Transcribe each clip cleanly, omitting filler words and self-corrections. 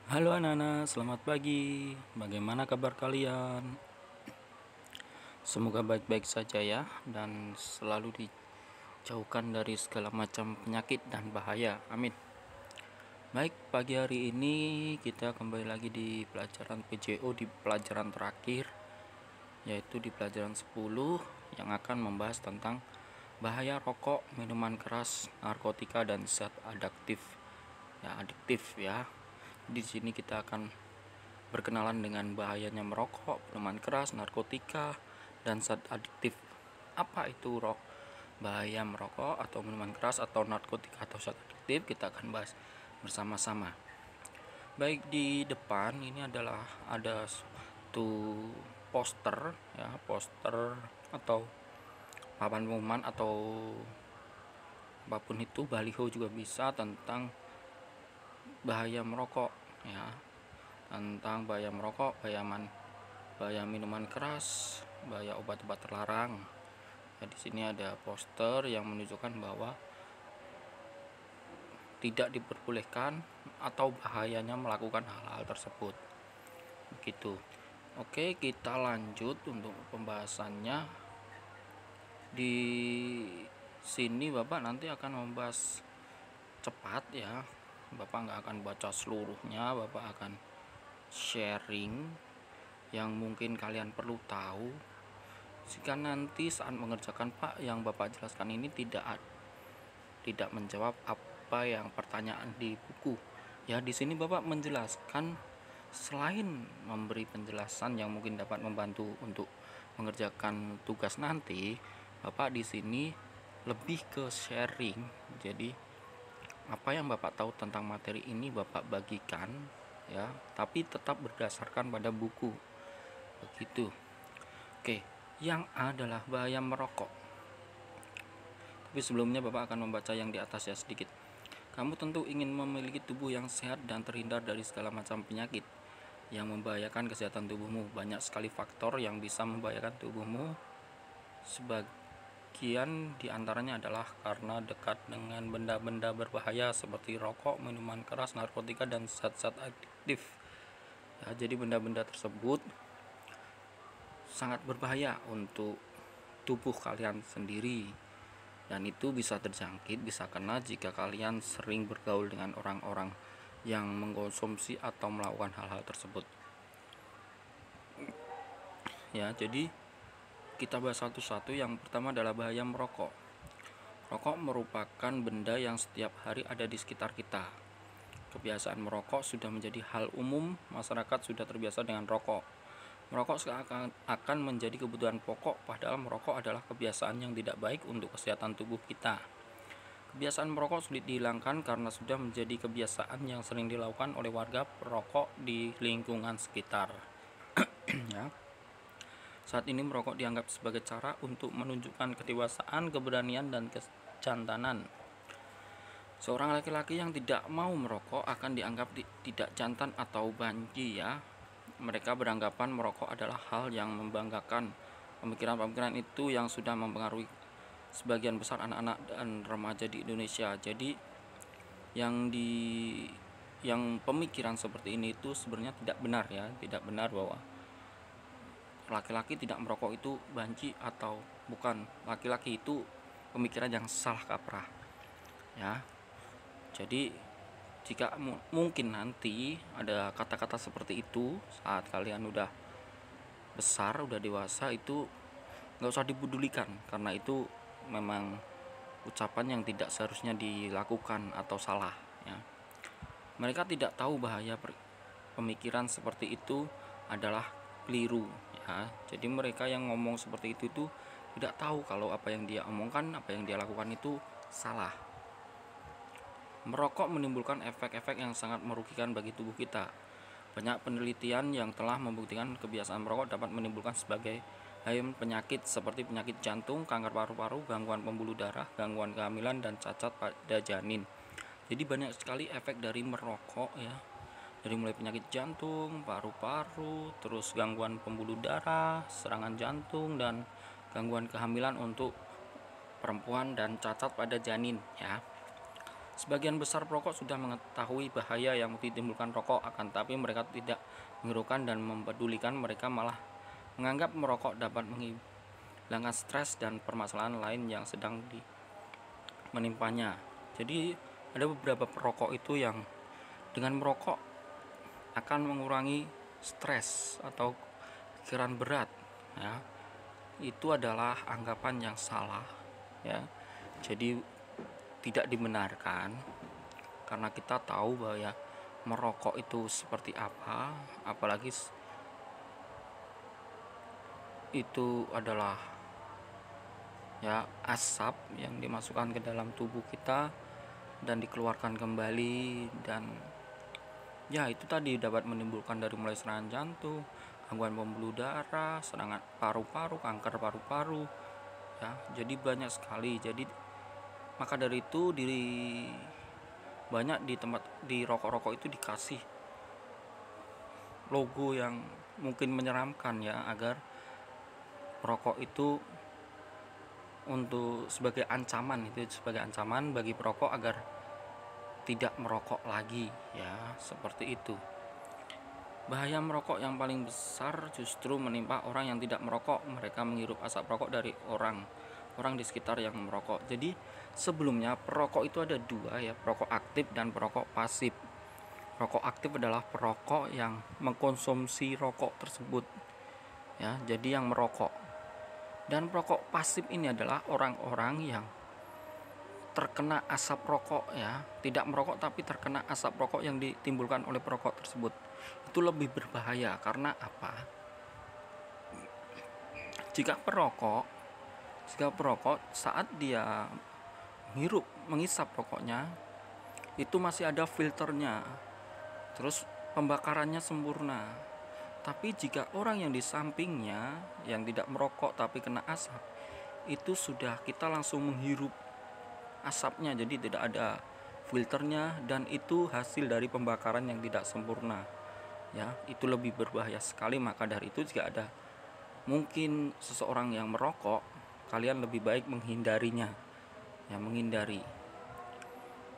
Halo anak-anak, selamat pagi. Bagaimana kabar kalian? Semoga baik-baik saja ya, dan selalu dijauhkan dari segala macam penyakit dan bahaya. Amin. Baik, pagi hari ini kita kembali lagi di pelajaran PJO di pelajaran terakhir, yaitu di pelajaran 10 yang akan membahas tentang bahaya rokok, minuman keras, narkotika, dan zat adiktif ya. Di sini kita akan berkenalan dengan bahayanya merokok, minuman keras, narkotika, dan zat adiktif. Apa itu bahaya merokok atau minuman keras atau narkotika atau zat adiktif? Kita akan bahas bersama-sama. Baik, di depan ini adalah ada suatu poster ya, poster atau papan pengumuman atau apapun itu, baliho juga bisa, tentang bahaya merokok ya, tentang bahaya merokok, bahaya minuman keras, bahaya obat-obat terlarang. Ya, di sini ada poster yang menunjukkan bahwa tidak diperbolehkan atau bahayanya melakukan hal-hal tersebut. Begitu. Oke, kita lanjut untuk pembahasannya. Di sini Bapak nanti akan membahas cepat ya. Bapak nggak akan baca seluruhnya, Bapak akan sharing yang mungkin kalian perlu tahu. Jika nanti saat mengerjakan Pak, yang Bapak jelaskan ini tidak menjawab apa yang pertanyaan di buku. Ya, di sini Bapak menjelaskan, selain memberi penjelasan yang mungkin dapat membantu untuk mengerjakan tugas nanti, Bapak di sini lebih ke sharing. Jadi apa yang Bapak tahu tentang materi ini Bapak bagikan ya, tapi tetap berdasarkan pada buku. Begitu. Oke, yang adalah bahaya merokok. Tapi sebelumnya Bapak akan membaca yang di atas ya sedikit. Kamu tentu ingin memiliki tubuh yang sehat dan terhindar dari segala macam penyakit yang membahayakan kesehatan tubuhmu. Banyak sekali faktor yang bisa membahayakan tubuhmu. Sebagian diantaranya adalah karena dekat dengan benda-benda berbahaya seperti rokok, minuman keras, narkotika, dan zat-zat adiktif. Ya, jadi benda-benda tersebut sangat berbahaya untuk tubuh kalian sendiri, dan itu bisa terjangkit, bisa kena jika kalian sering bergaul dengan orang-orang yang mengkonsumsi atau melakukan hal-hal tersebut. Ya, jadi kita bahas satu-satu. Yang pertama adalah bahaya merokok. Rokok merupakan benda yang setiap hari ada di sekitar kita. Kebiasaan merokok sudah menjadi hal umum, masyarakat sudah terbiasa dengan rokok. Merokok akan menjadi kebutuhan pokok, padahal merokok adalah kebiasaan yang tidak baik untuk kesehatan tubuh kita. Kebiasaan merokok sulit dihilangkan karena sudah menjadi kebiasaan yang sering dilakukan oleh warga perokok di lingkungan sekitar. Ya. Saat ini merokok dianggap sebagai cara untuk menunjukkan kedewasaan, keberanian, dan kejantanan. Seorang laki-laki yang tidak mau merokok akan dianggap tidak jantan atau banci ya. Mereka beranggapan merokok adalah hal yang membanggakan. Pemikiran-pemikiran itu yang sudah mempengaruhi sebagian besar anak-anak dan remaja di Indonesia. Jadi yang pemikiran seperti ini itu sebenarnya tidak benar ya, tidak benar bahwa laki-laki tidak merokok itu banci atau bukan. Laki-laki itu pemikiran yang salah kaprah ya. Jadi jika mungkin nanti ada kata-kata seperti itu saat kalian udah besar, udah dewasa, itu nggak usah dipedulikan, karena itu memang ucapan yang tidak seharusnya dilakukan atau salah ya. Mereka tidak tahu bahaya pemikiran seperti itu adalah keliru ya. Jadi mereka yang ngomong seperti itu tuh tidak tahu kalau apa yang dia omongkan, apa yang dia lakukan itu salah. Merokok menimbulkan efek-efek yang sangat merugikan bagi tubuh kita. Banyak penelitian yang telah membuktikan kebiasaan merokok dapat menimbulkan sebagai penyakit seperti penyakit jantung, kanker paru-paru, gangguan pembuluh darah, gangguan kehamilan, dan cacat pada janin. Jadi banyak sekali efek dari merokok ya. Dari mulai penyakit jantung, paru-paru, terus gangguan pembuluh darah, serangan jantung, dan gangguan kehamilan untuk perempuan dan cacat pada janin ya. Sebagian besar perokok sudah mengetahui bahaya yang ditimbulkan rokok, akan tapi mereka tidak menghiraukan dan mempedulikan. Mereka malah menganggap merokok dapat menghilangkan stres dan permasalahan lain yang sedang menimpanya. Jadi ada beberapa perokok itu yang dengan merokok akan mengurangi stres atau pikiran berat, ya. Itu adalah anggapan yang salah, ya. Jadi tidak dibenarkan, karena kita tahu bahwa ya merokok itu seperti apa, apalagi itu adalah ya asap yang dimasukkan ke dalam tubuh kita dan dikeluarkan kembali, dan ya itu tadi dapat menimbulkan dari mulai serangan jantung, gangguan pembuluh darah, serangan paru-paru, kanker paru-paru, ya. Jadi banyak sekali. Jadi maka dari itu banyak di tempat di rokok-rokok itu dikasih logo yang mungkin menyeramkan, ya, agar rokok itu sebagai ancaman bagi perokok agar tidak merokok lagi, ya, seperti itu. Bahaya merokok yang paling besar justru menimpa orang yang tidak merokok. Mereka menghirup asap rokok dari orang di sekitar yang merokok. Jadi sebelumnya perokok itu ada dua, ya, perokok aktif dan perokok pasif. Perokok aktif adalah perokok yang mengkonsumsi rokok tersebut, ya, jadi yang merokok. Dan perokok pasif ini adalah orang-orang yang terkena asap rokok, ya, tidak merokok tapi terkena asap rokok yang ditimbulkan oleh perokok tersebut. Itu lebih berbahaya karena apa? Jika perokok saat dia mengisap rokoknya itu masih ada filternya, terus pembakarannya sempurna. Tapi jika orang yang di sampingnya yang tidak merokok tapi kena asap, itu sudah kita langsung menghirup asapnya, jadi tidak ada filternya, dan itu hasil dari pembakaran yang tidak sempurna, ya. Itu lebih berbahaya sekali. Maka dari itu jika ada mungkin seseorang yang merokok, kalian lebih baik menghindarinya, ya, menghindari.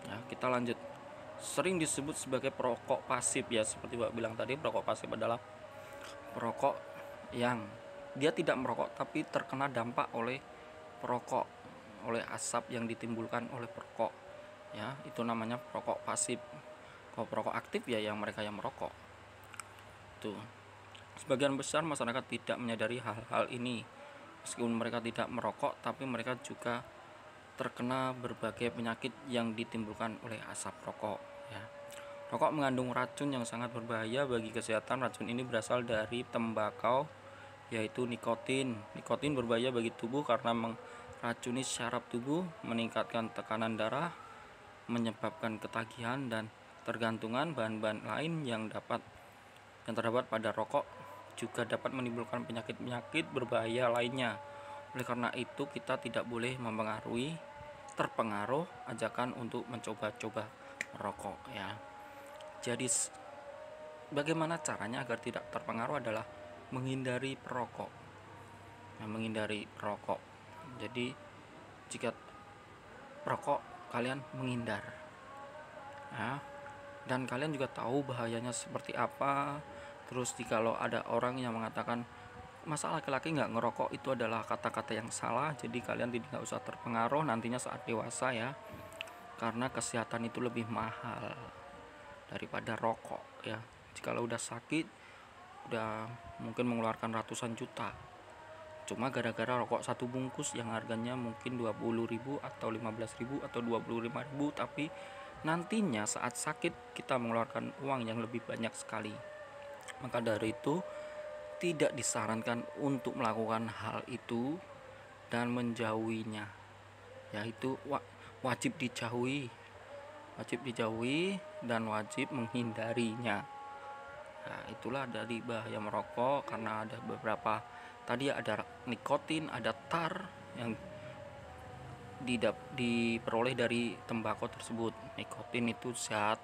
Ya, kita lanjut. Sering disebut sebagai perokok pasif, ya, seperti Pak bilang tadi, perokok pasif adalah perokok yang dia tidak merokok tapi terkena dampak oleh asap yang ditimbulkan oleh perokok, ya. Itu namanya perokok pasif. Kalau perokok aktif, ya, yang mereka yang merokok. Tuh. Sebagian besar masyarakat tidak menyadari hal-hal ini. Meskipun mereka tidak merokok, tapi mereka juga terkena berbagai penyakit yang ditimbulkan oleh asap rokok, ya. Rokok mengandung racun yang sangat berbahaya bagi kesehatan. Racun ini berasal dari tembakau, yaitu nikotin. Nikotin berbahaya bagi tubuh karena meracuni syaraf tubuh, meningkatkan tekanan darah, menyebabkan ketagihan dan tergantungan. Bahan-bahan lain yang terdapat pada rokok juga dapat menimbulkan penyakit-penyakit berbahaya lainnya. Oleh karena itu kita tidak boleh terpengaruh ajakan untuk mencoba-coba merokok, ya. Jadi bagaimana caranya agar tidak terpengaruh adalah menghindari perokok. Jadi jika perokok, kalian menghindar, ya. Dan kalian juga tahu bahayanya seperti apa. Terus kalau ada orang yang mengatakan masa laki-laki nggak ngerokok, itu adalah kata-kata yang salah. Jadi kalian tidak usah terpengaruh nantinya saat dewasa, ya, karena kesehatan itu lebih mahal daripada rokok, ya. Jika udah sakit, udah mungkin mengeluarkan ratusan juta cuma gara-gara rokok satu bungkus yang harganya mungkin 20.000 atau 15.000 atau 25.000, tapi nantinya saat sakit kita mengeluarkan uang yang lebih banyak sekali. Maka dari itu tidak disarankan untuk melakukan hal itu dan menjauhinya, yaitu wajib dijauhi dan wajib menghindarinya. Nah, itulah dari bahaya merokok, karena ada beberapa tadi, ada nikotin, ada tar yang diperoleh dari tembakau tersebut. Nikotin itu salah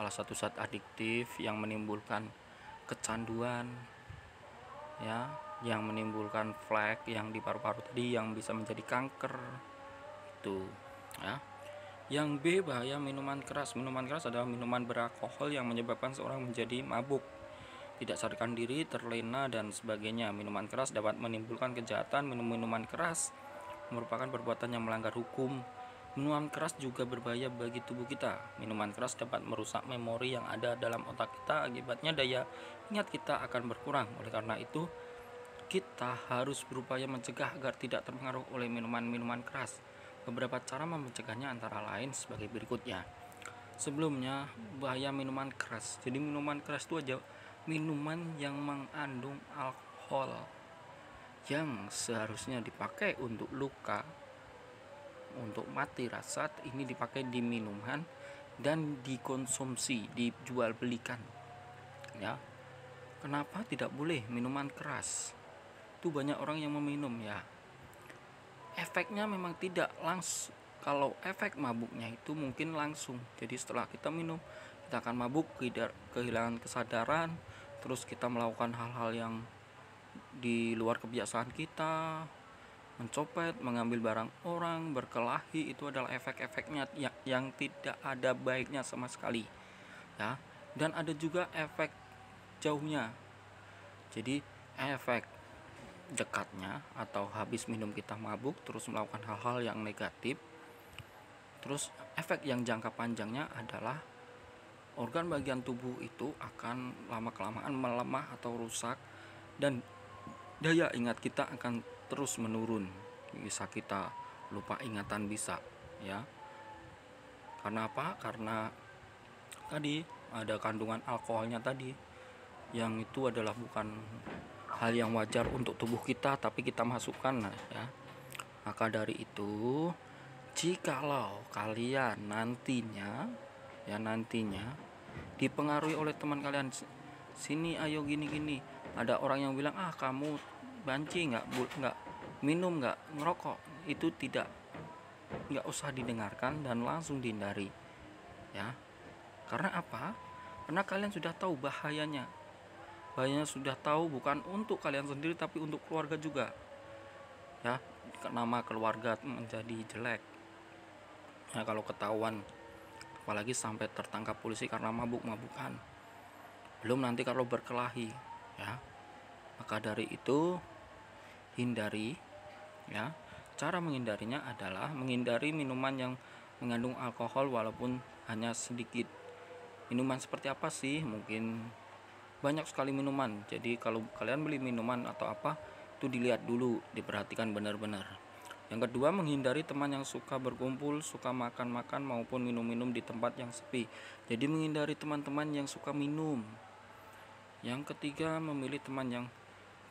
satu zat adiktif yang menimbulkan kecanduan, ya, yang menimbulkan flek yang di paru-paru tadi yang bisa menjadi kanker, itu, ya. Yang B, bahaya minuman keras. Minuman keras adalah minuman beralkohol yang menyebabkan seorang menjadi mabuk, tidak sadarkan diri, terlena, dan sebagainya. Minuman keras dapat menimbulkan kejahatan. Minuman keras merupakan perbuatan yang melanggar hukum. Minuman keras juga berbahaya bagi tubuh kita. Minuman keras dapat merusak memori yang ada dalam otak kita. Akibatnya daya ingat kita akan berkurang. Oleh karena itu, kita harus berupaya mencegah agar tidak terpengaruh oleh minuman-minuman keras. Beberapa cara mencegahnya antara lain sebagai berikutnya. Sebelumnya, bahaya minuman keras. Jadi minuman keras itu aja minuman yang mengandung alkohol yang seharusnya dipakai untuk luka, untuk mati rasa, ini dipakai di minuman dan dikonsumsi, dijual belikan. Ya, kenapa tidak boleh minuman keras? Itu banyak orang yang meminum ya. Efeknya memang tidak langsung. Kalau efek mabuknya itu mungkin langsung. Jadi setelah kita minum, kita akan mabuk, kehilangan kesadaran, terus kita melakukan hal-hal yang di luar kebiasaan kita, mencopet, mengambil barang orang, berkelahi. Itu adalah efek-efeknya yang tidak ada baiknya sama sekali ya. Dan ada juga efek jauhnya. Jadi efek dekatnya atau habis minum kita mabuk terus melakukan hal-hal yang negatif. Terus efek yang jangka panjangnya adalah organ bagian tubuh itu akan lama-kelamaan melemah atau rusak, dan daya ingat kita akan terus menurun. Bisa kita lupa ingatan, bisa ya. Karena apa? Karena tadi ada kandungan alkoholnya tadi, yang itu adalah bukan hal yang wajar untuk tubuh kita, tapi kita masukkan ya. Maka dari itu, jikalau kalian nantinya dipengaruhi oleh teman kalian, sini ayo gini-gini, ada orang yang bilang kamu banci, nggak minum, nggak ngerokok, itu nggak usah didengarkan dan langsung dihindari ya. Karena apa? Karena kalian sudah tahu bahayanya sudah tahu, bukan untuk kalian sendiri tapi untuk keluarga juga ya. Nama keluarga menjadi jelek ya kalau ketahuan, apalagi sampai tertangkap polisi karena mabuk-mabukan, belum nanti kalau berkelahi ya. Maka dari itu hindari ya. Cara menghindarinya adalah menghindari minuman yang mengandung alkohol walaupun hanya sedikit. Minuman seperti apa sih? Mungkin banyak sekali minuman. Jadi kalau kalian beli minuman atau apa, itu dilihat dulu, diperhatikan benar-benar. Yang kedua, menghindari teman yang suka berkumpul, suka makan-makan maupun minum-minum di tempat yang sepi. Jadi menghindari teman-teman yang suka minum. Yang ketiga, memilih teman yang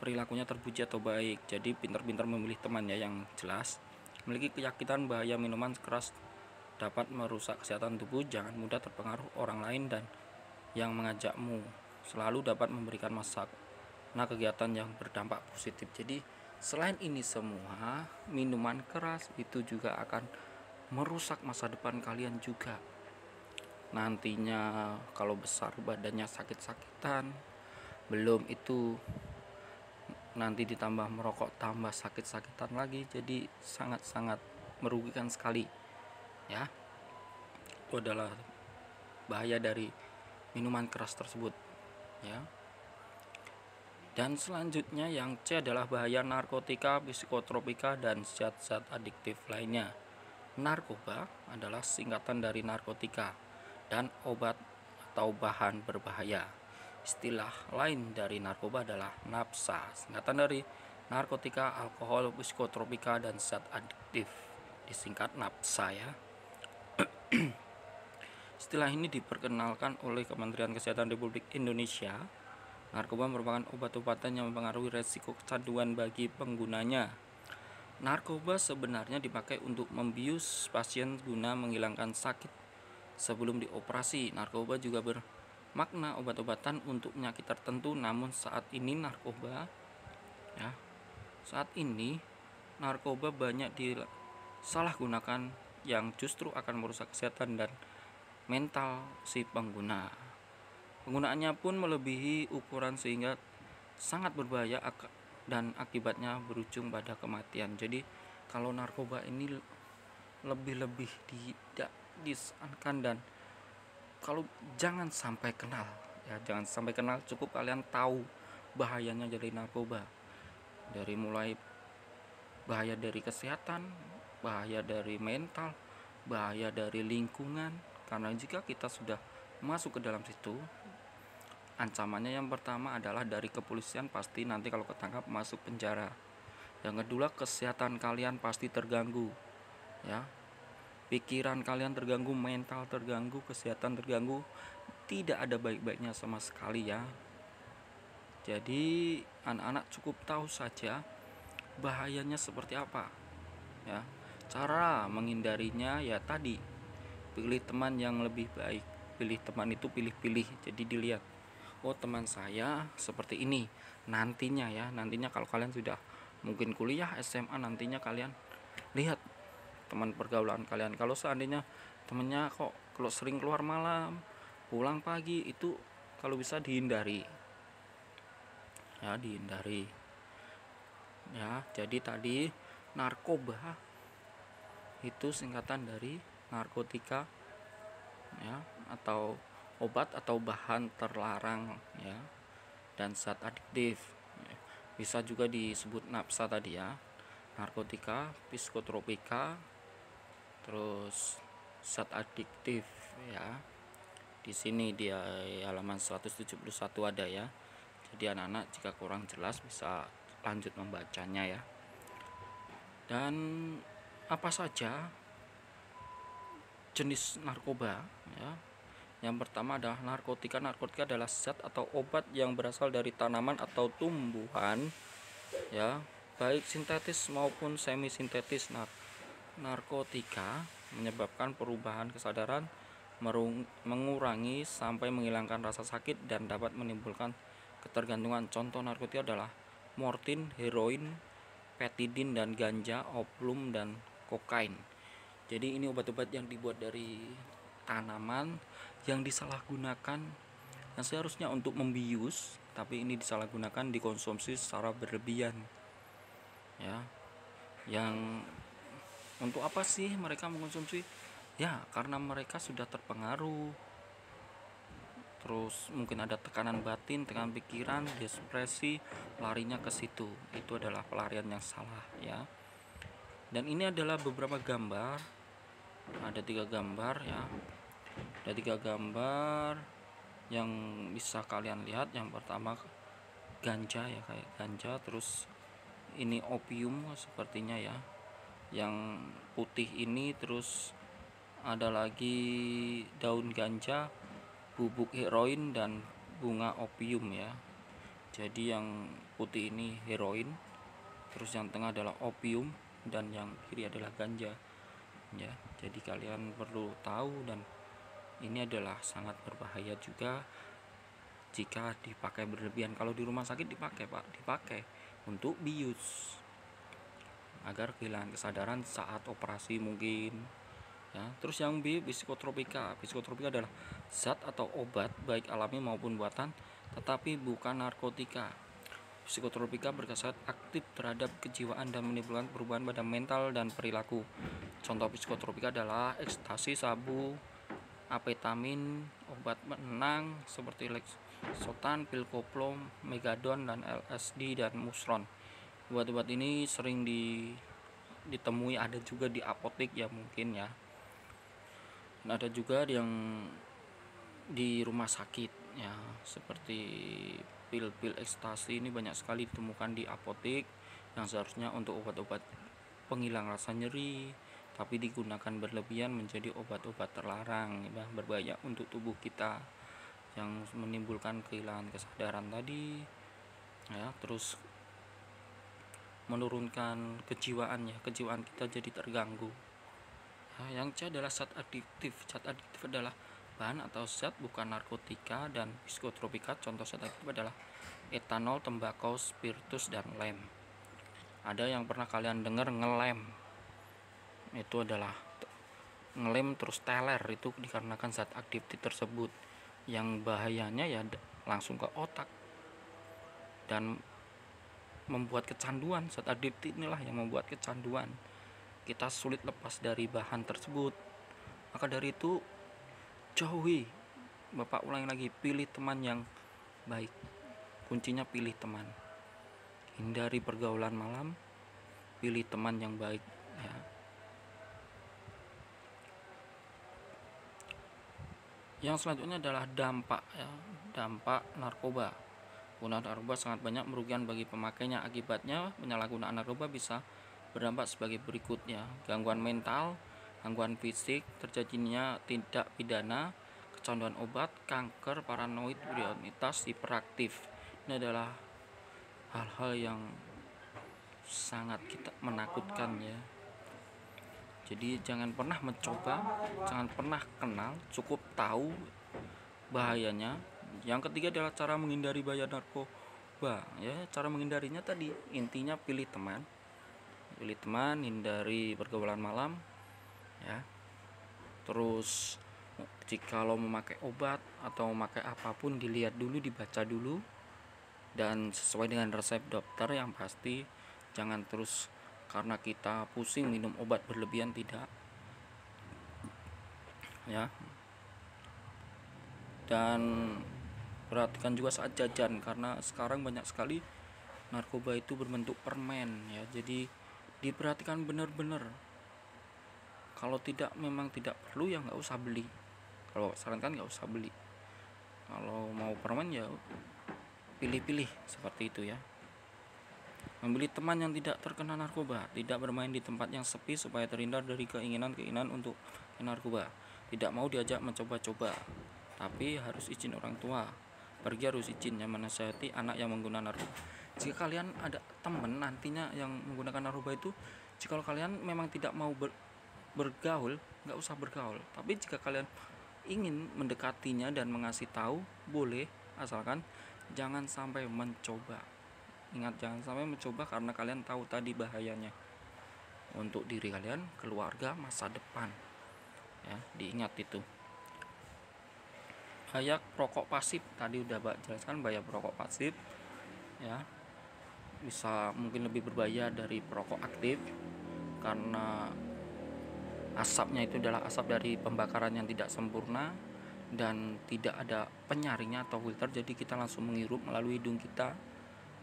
perilakunya terpuji atau baik. Jadi pintar-pintar memilih temannya yang jelas. Memiliki keyakinan bahaya minuman keras dapat merusak kesehatan tubuh. Jangan mudah terpengaruh orang lain dan yang mengajakmu. Selalu dapat memberikan kegiatan yang berdampak positif. Jadi selain ini semua, minuman keras itu juga akan merusak masa depan kalian juga. Nantinya kalau besar badannya sakit-sakitan, belum itu nanti ditambah merokok tambah sakit-sakitan lagi. Jadi sangat-sangat merugikan sekali ya. Itu adalah bahaya dari minuman keras tersebut ya. Dan selanjutnya yang C adalah bahaya narkotika, psikotropika, dan zat-zat adiktif lainnya. Narkoba adalah singkatan dari narkotika dan obat atau bahan berbahaya. Istilah lain dari narkoba adalah napsa, singkatan dari narkotika, alkohol, psikotropika, dan zat adiktif, disingkat napsa ya. Istilah ini diperkenalkan oleh Kementerian Kesehatan Republik Indonesia. Narkoba merupakan obat-obatan yang mempengaruhi resiko kecanduan bagi penggunanya. Narkoba sebenarnya dipakai untuk membius pasien guna menghilangkan sakit sebelum dioperasi. Narkoba juga bermakna obat-obatan untuk penyakit tertentu, namun saat ini narkoba banyak disalahgunakan yang justru akan merusak kesehatan dan mental si pengguna. Penggunaannya pun melebihi ukuran sehingga sangat berbahaya dan akibatnya berujung pada kematian. Jadi kalau narkoba ini lebih-lebih disarankan, dan kalau jangan sampai kenal ya, jangan sampai kenal, cukup kalian tahu bahayanya dari narkoba, dari mulai bahaya dari kesehatan, bahaya dari mental, bahaya dari lingkungan. Karena jika kita sudah masuk ke dalam situ, ancamannya yang pertama adalah dari kepolisian, pasti nanti kalau ketangkap masuk penjara. Yang kedua, kesehatan kalian pasti terganggu ya, pikiran kalian terganggu, mental terganggu, kesehatan terganggu, tidak ada baik-baiknya sama sekali ya. Jadi anak-anak cukup tahu saja bahayanya seperti apa ya. Cara menghindarinya ya tadi, pilih teman yang lebih baik. Pilih teman itu pilih-pilih, jadi dilihat, oh teman saya seperti ini. Nantinya ya, nantinya kalau kalian sudah mungkin kuliah, SMA, nantinya kalian lihat teman pergaulan kalian. Kalau seandainya temennya kok kalau sering keluar malam, pulang pagi, itu kalau bisa dihindari ya, dihindari ya. Jadi tadi narkoba itu singkatan dari narkotika ya, atau obat atau bahan terlarang ya, dan zat adiktif. Bisa juga disebut nafsa tadi ya, narkotika, psikotropika, terus zat adiktif ya. Di sini dia halaman 171 ada ya. Jadi anak-anak jika kurang jelas bisa lanjut membacanya ya. Dan apa saja jenis narkoba ya. Yang pertama adalah narkotika. Narkotika adalah zat atau obat yang berasal dari tanaman atau tumbuhan ya, baik sintetis maupun semi sintetis. Narkotika menyebabkan perubahan kesadaran, mengurangi sampai menghilangkan rasa sakit, dan dapat menimbulkan ketergantungan. Contoh narkotika adalah morfin, heroin, petidin, dan ganja, opium, dan kokain. Jadi ini obat-obat yang dibuat dari tanaman yang disalahgunakan, yang seharusnya untuk membius, tapi ini disalahgunakan, dikonsumsi secara berlebihan ya. Yang untuk apa sih mereka mengkonsumsi? Ya karena mereka sudah terpengaruh, terus mungkin ada tekanan batin, tekanan pikiran, depresi, larinya ke situ. Itu adalah pelarian yang salah ya. Dan ini adalah beberapa gambar, ada 3 gambar ya, ada 3 gambar yang bisa kalian lihat. Yang pertama ganja ya, kayak ganja, terus ini opium sepertinya ya, yang putih ini, terus ada lagi daun ganja, bubuk heroin, dan bunga opium ya. Jadi yang putih ini heroin, terus yang tengah adalah opium, dan yang kiri adalah ganja ya. Jadi kalian perlu tahu, dan ini adalah sangat berbahaya juga jika dipakai berlebihan. Kalau di rumah sakit dipakai untuk bius agar kehilangan kesadaran saat operasi mungkin ya. Terus yang B, psikotropika. Psikotropika adalah zat atau obat baik alami maupun buatan, tetapi bukan narkotika. Psikotropika berkesan aktif terhadap kejiwaan dan menimbulkan perubahan pada mental dan perilaku. Contoh psikotropika adalah ekstasi, sabu, amfetamin, obat penenang seperti lexotan, pil koplo, megadon, dan LSD, dan musron. Obat-obat ini sering ditemui, ada juga di apotek ya mungkin ya. Dan ada juga yang di rumah sakit ya, seperti pil-pil ekstasi ini banyak sekali ditemukan di apotek, yang seharusnya untuk obat-obat penghilang rasa nyeri, tapi digunakan berlebihan menjadi obat-obat terlarang ya, berbahaya untuk tubuh kita, yang menimbulkan kehilangan kesadaran tadi ya. Terus menurunkan kejiwaan kita jadi terganggu ya. Yang C adalah zat adiktif. Zat adiktif adalah bahan atau zat bukan narkotika dan psikotropika. Contoh zat adiktif adalah etanol, tembakau, spiritus, dan lem. Ada yang pernah kalian dengar ngelem? Itu adalah ngelem terus teler, itu dikarenakan zat adiktif tersebut. Yang bahayanya ya langsung ke otak dan membuat kecanduan. Zat adiktif inilah yang membuat kecanduan, kita sulit lepas dari bahan tersebut. Maka dari itu jauhi, Bapak ulangi lagi, pilih teman yang baik. Kuncinya pilih teman. Hindari pergaulan malam, pilih teman yang baik ya. Yang selanjutnya adalah dampak ya. Dampak narkoba. Penggunaan narkoba sangat banyak merugikan bagi pemakainya. Akibatnya penyalahgunaan narkoba bisa berdampak sebagai berikutnya: gangguan mental, gangguan fisik, terjadinya tindak pidana, kecanduan obat, kanker, paranoid, prioritas, hiperaktif. Ini adalah hal-hal yang sangat kita menakutkan ya. Jadi jangan pernah mencoba, jangan pernah kenal, cukup tahu bahayanya. Yang ketiga adalah cara menghindari bahaya narkoba ya. Cara menghindarinya tadi intinya pilih teman, hindari pergaulan malam ya. Terus jika lo memakai obat atau memakai apapun, dilihat dulu, dibaca dulu, dan sesuai dengan resep dokter yang pasti. Jangan terus karena kita pusing minum obat berlebihan, tidak ya. Dan perhatikan juga saat jajan, karena sekarang banyak sekali narkoba itu berbentuk permen ya. Jadi diperhatikan benar-benar. Kalau tidak, memang tidak perlu ya nggak usah beli. Kalau sarankan nggak usah beli. Kalau mau permen ya pilih-pilih seperti itu ya. Memilih teman yang tidak terkena narkoba, tidak bermain di tempat yang sepi supaya terhindar dari keinginan-keinginan untuk narkoba. Tidak mau diajak mencoba-coba, tapi harus izin orang tua. Pergi harus izin, yang menasihati anak yang menggunakan narkoba. Jika kalian ada teman nantinya yang menggunakan narkoba itu, jika kalian memang tidak mau bergaul, nggak usah bergaul. Tapi jika kalian ingin mendekatinya dan mengasih tahu, boleh, asalkan jangan sampai mencoba. Ingat, jangan sampai mencoba, karena kalian tahu tadi bahayanya untuk diri kalian, keluarga, masa depan ya. Diingat itu. Bahaya perokok pasif tadi udah jelaskan. Bahaya perokok pasif ya, bisa mungkin lebih berbahaya dari perokok aktif, karena asapnya itu adalah asap dari pembakaran yang tidak sempurna dan tidak ada penyaringnya atau filter, jadi kita langsung menghirup melalui hidung kita,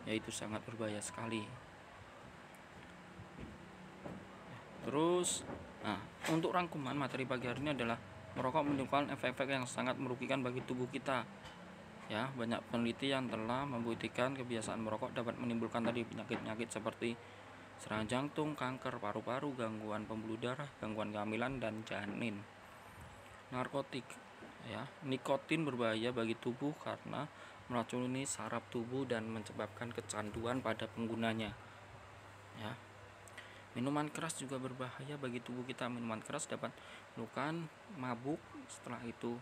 yaitu sangat berbahaya sekali. Terus untuk rangkuman materi pagi hari ini adalah merokok menimbulkan efek-efek yang sangat merugikan bagi tubuh kita ya. Banyak penelitian telah membuktikan kebiasaan merokok dapat menimbulkan tadi penyakit-penyakit seperti serangan jantung, kanker paru-paru, gangguan pembuluh darah, gangguan kehamilan dan janin. Narkotik ya, nikotin berbahaya bagi tubuh karena meracuni saraf tubuh dan menyebabkan kecanduan pada penggunanya ya. Minuman keras juga berbahaya bagi tubuh kita. Minuman keras dapat menyebabkan mabuk, setelah itu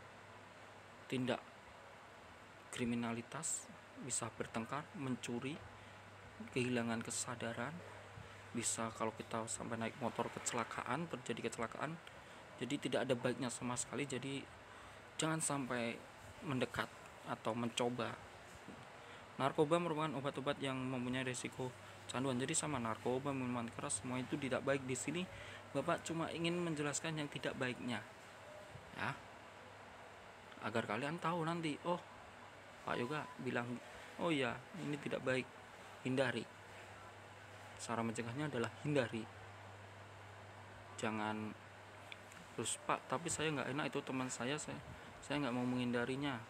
tindak kriminalitas, bisa bertengkar, mencuri, kehilangan kesadaran, bisa kalau kita sampai naik motor kecelakaan, terjadi kecelakaan. Jadi tidak ada baiknya sama sekali. Jadi jangan sampai mendekat atau mencoba. Narkoba merupakan obat-obat yang mempunyai risiko canduan. Jadi sama narkoba, minuman keras, semua itu tidak baik. Di sini Bapak cuma ingin menjelaskan yang tidak baiknya ya, agar kalian tahu nanti, oh Pak Yoga bilang, oh ya ini tidak baik, hindari. Cara mencegahnya adalah hindari. Jangan terus, Pak tapi saya nggak enak, itu teman saya nggak mau menghindarinya.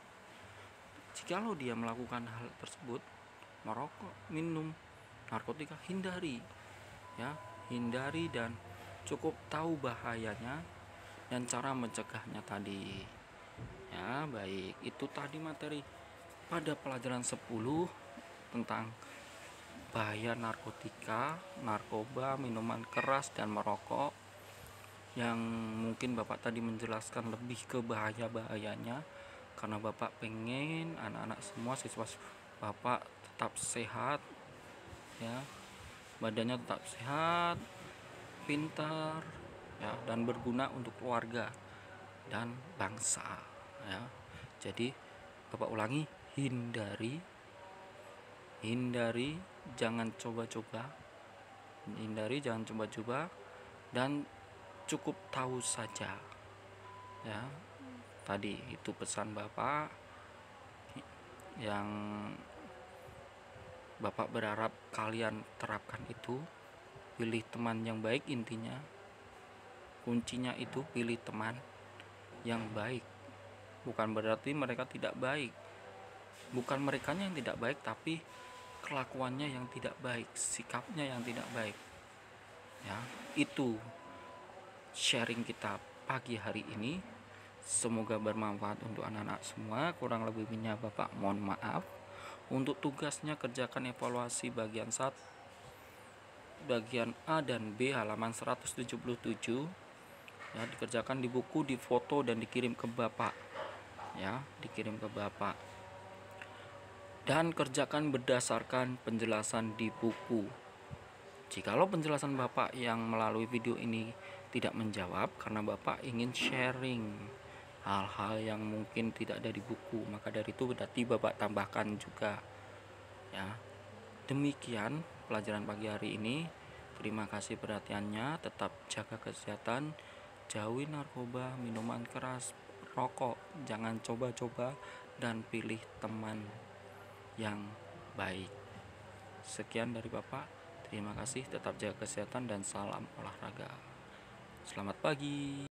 Jikalau dia melakukan hal tersebut, merokok, minum narkotika, hindari ya, hindari dan cukup tahu bahayanya dan cara mencegahnya tadi ya. Baik, itu tadi materi pada pelajaran 10 tentang bahaya narkotika, narkoba, minuman keras dan merokok, yang mungkin Bapak tadi menjelaskan lebih ke bahaya-bahayanya, karena Bapak pengen anak-anak semua, siswa Bapak tetap sehat ya, badannya tetap sehat, pintar ya, dan berguna untuk keluarga dan bangsa ya. Jadi Bapak ulangi, hindari, jangan coba-coba, hindari, jangan coba-coba, dan cukup tahu saja Ya, tadi itu pesan Bapak yang Bapak berharap kalian terapkan itu. Pilih teman yang baik, intinya kuncinya itu pilih teman yang baik. Bukan berarti mereka tidak baik, bukan merekanya yang tidak baik, tapi kelakuannya yang tidak baik, sikapnya yang tidak baik. Ya, itu sharing kita pagi hari ini. Semoga bermanfaat untuk anak-anak semua. Kurang lebihnya Bapak mohon maaf. Untuk tugasnya kerjakan evaluasi bagian 1, bagian A dan B halaman 177. Ya, dikerjakan di buku, difoto dan dikirim ke Bapak. Ya, dikirim ke Bapak. Dan kerjakan berdasarkan penjelasan di buku. Jikalau penjelasan Bapak yang melalui video ini tidak menjawab karena Bapak ingin sharing hal-hal yang mungkin tidak ada di buku, maka dari itu berarti Bapak tambahkan juga. Ya, demikian pelajaran pagi hari ini. Terima kasih perhatiannya. Tetap jaga kesehatan, jauhi narkoba, minuman keras, rokok, jangan coba-coba, dan pilih teman yang baik. Sekian dari Bapak. Terima kasih, tetap jaga kesehatan dan salam olahraga. Selamat pagi.